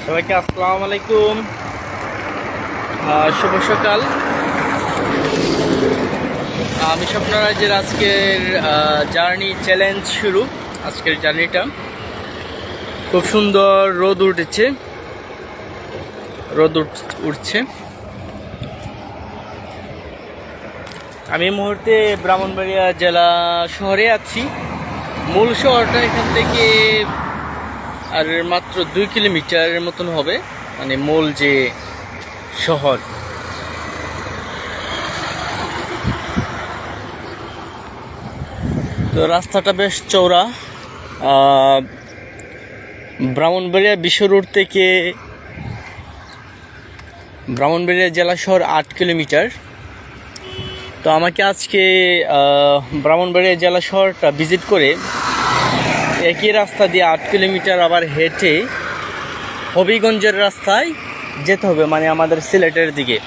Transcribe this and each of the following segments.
সবাইকে আসসালামু আলাইকুম। শুভ সকাল। আমি স্বপ্নরাজের আজকের জার্নি চ্যালেঞ্জ শুরু। আজকের জার্নিটা খুব সুন্দর, রোদ উঠছে। আমি এই মুহূর্তে ব্রাহ্মণবাড়িয়া জেলা শহরে আছি। মূল শহরটা এখান থেকে আর মাত্র 2 কিলোমিটারের মতন হবে, মানে মূল যে শহর। তো রাস্তাটা বেশ চওড়া। ব্রাহ্মণবাড়িয়া বিশ্ব রোড থেকে ব্রাহ্মণবাড়িয়া জেলা শহর 8 কিলোমিটার। তো আমাকে আজকে ব্রাহ্মণবাড়িয়া জেলা শহরটা ভিজিট করে একই রাস্তা দিয়ে 8 কিলোমিটার আবার হেঁটে হবিগঞ্জের রাস্তায় যেতে হবে, মানে আমাদের সিলেটের দিকে।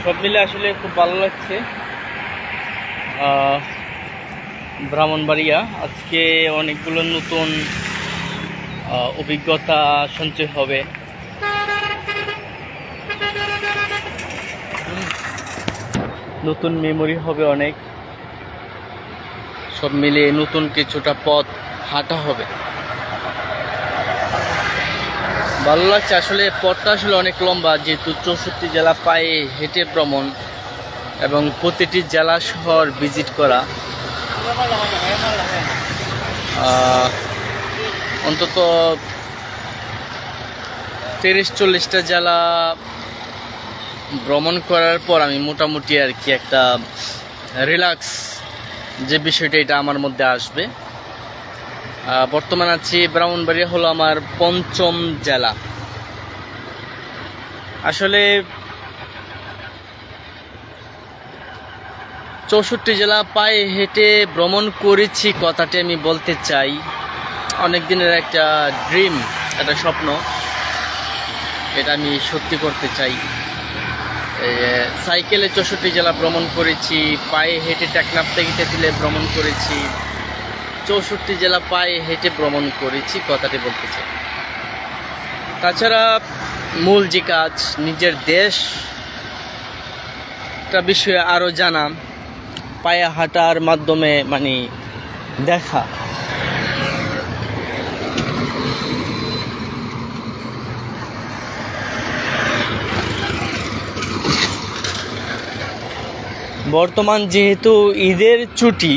সব মিলে আসলে খুব ভালো লাগছে। ব্রাহ্মণবাড়িয়া আজকে অনেকগুলো নতুন অভিজ্ঞতা সঞ্চয় হবে। নতুন মেমোরি হবে অনেক। সব মিলে নতুন কিছুটা পথ হাঁটা হবে। ভালো লাগছে আসলে। পথটা আসলে অনেক লম্বা, যেহেতু 64 জেলা পায়ে হেঁটে ভ্রমণ এবং প্রতিটি জেলা শহর ভিজিট করা। অন্তত 30-40টা জেলা ভ্রমণ করার পর আমি মোটামুটি আর কি একটা রিল্যাক্স যে বিষয়টা, এটা আমার মধ্যে আসবে। বর্তমান আছি ব্রাহ্মণবাড়িয়া হলো আমার 5ম জেলা। আসলে 64 জেলা পায়ে হেঁটে ভ্রমণ করেছি কথাটি আমি বলতে চাই। অনেক দিনের একটা ড্রিম, একটা স্বপ্ন, এটা আমি সত্যি করতে চাই। সাইকেলে 64 জেলা ভ্রমণ করেছি, পায়ে হেঁটে টেকনাফ থেকে তেঁতুলে ভ্রমণ করেছি। 64 জেলা পায়ে হেঁটে ভ্রমণ করেছি কথাটি বলতে চাই। তাছাড়া মূল যে কাজ, নিজের দেশ একটা বিষয়ে আরও জানা, পায়ে হাঁটার মাধ্যমে মানে দেখা। বর্তমান যেহেতু ঈদের ছুটি,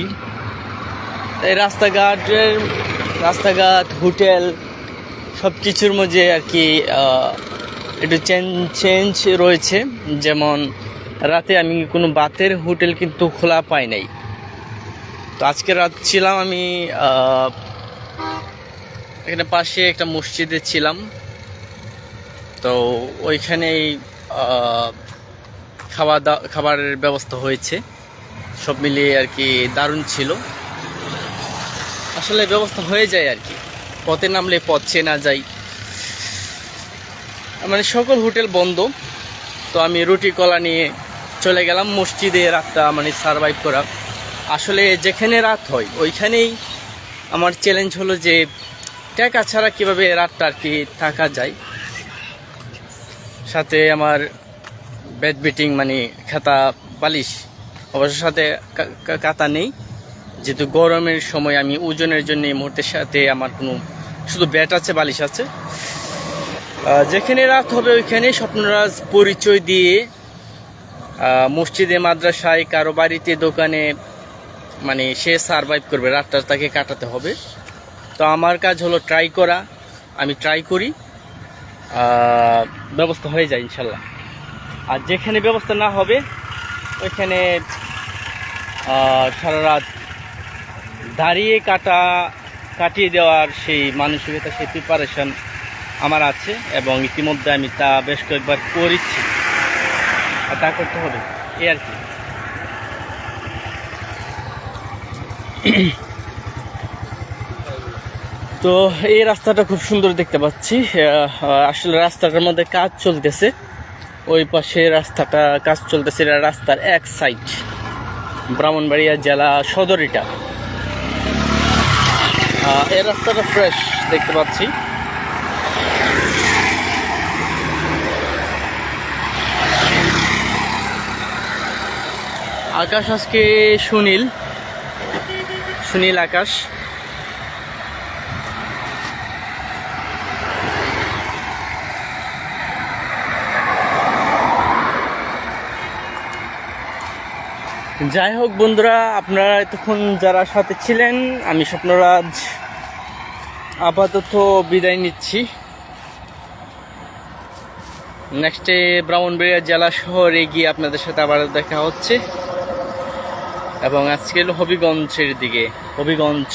এই রাস্তাঘাট হোটেল সব কিছুর মধ্যে আর কি একটু চেঞ্জ রয়েছে। যেমন রাতে আমি কোনো বাতের হোটেল কিন্তু খোলা পাই নাই। তো আজকে রাত ছিলাম আমি এখানে পাশে একটা মসজিদে ছিলাম। তো ওইখানেই খাবারের ব্যবস্থা হয়েছে। সব মিলিয়ে আর কি দারুণ ছিল। আসলে ব্যবস্থা হয়ে যায় আর কি, পথে নামলে পথ চেনা যায়। মানে সকল হোটেল বন্ধ। তো আমি রুটি কলা নিয়ে চলে গেলাম মসজিদে রাতটা মানে সারভাইভ করা। আসলে যেখানে রাত হয় ওইখানেই আমার চ্যালেঞ্জ হলো যে টাকা ছাড়া কীভাবে রাতটা আর কি থাকা যায়। সাথে আমার বেড বিটিং মানে খাতা বালিশ, অবশ্য সাথে কাতা নেই, যেহেতু গরমের সময় আমি ওজনের জন্য এই মুহূর্তের সাথে আমার কোনো শুধু ব্যাট আছে, বালিশ আছে। যেখানে রাত হবে ওইখানে স্বপ্নরাজ পরিচয় দিয়ে মসজিদে, মাদ্রাসায়, কারো বাড়িতে, দোকানে মানে সে সারভাইভ করবে, রাতটা তাকে কাটাতে হবে। তো আমার কাজ হলো ট্রাই করা। আমি ট্রাই করি, ব্যবস্থা হয়ে যায় ইনশাল্লাহ। আর যেখানে ব্যবস্থা না হবে ওইখানে সারা রাত দাঁড়িয়ে কাটিয়ে দেওয়ার সেই মানসিকতা, সেই প্রিপারেশন আমার আছে এবং ইতিমধ্যে আমি তা বেশ কয়েকবার করেছি। আর তা করতে হবে, এই আর কি। তো এই রাস্তাটা খুব সুন্দর দেখতে পাচ্ছি। আসলে রাস্তাটার মধ্যে কাজ চলতেছে। ওই পাশে রাস্তাটা কাজ চলতেছে, এটা রাস্তার এক সাইড, ব্রাহ্মণবাড়িয়া জেলা সদর এটা। এই রাস্তাটা ফ্রেশ দেখতে পাচ্ছি। আকাশ আজকে সুনীল আকাশ। যাই হোক বন্ধুরা, আপনারা এতক্ষণ যারা সাথে ছিলেন, আমি স্বপ্নরাজ আপাতত বিদায় নিচ্ছি। নেক্সটে ব্রাহ্মণবাড়িয়া জেলা শহরে গিয়ে আপনাদের সাথে আবার দেখা হচ্ছে। এবং আজকে হলো হবিগঞ্জের দিকে, হবিগঞ্জ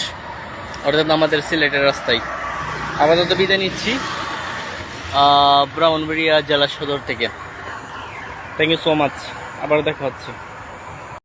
অর্থাৎ আমাদের সিলেটের রাস্তায়। আপাতত বিদায় নিচ্ছি ব্রাহ্মণবাড়িয়া জেলা সদর থেকে। থ্যাংক ইউ সো মাচ, আবার দেখা হচ্ছে।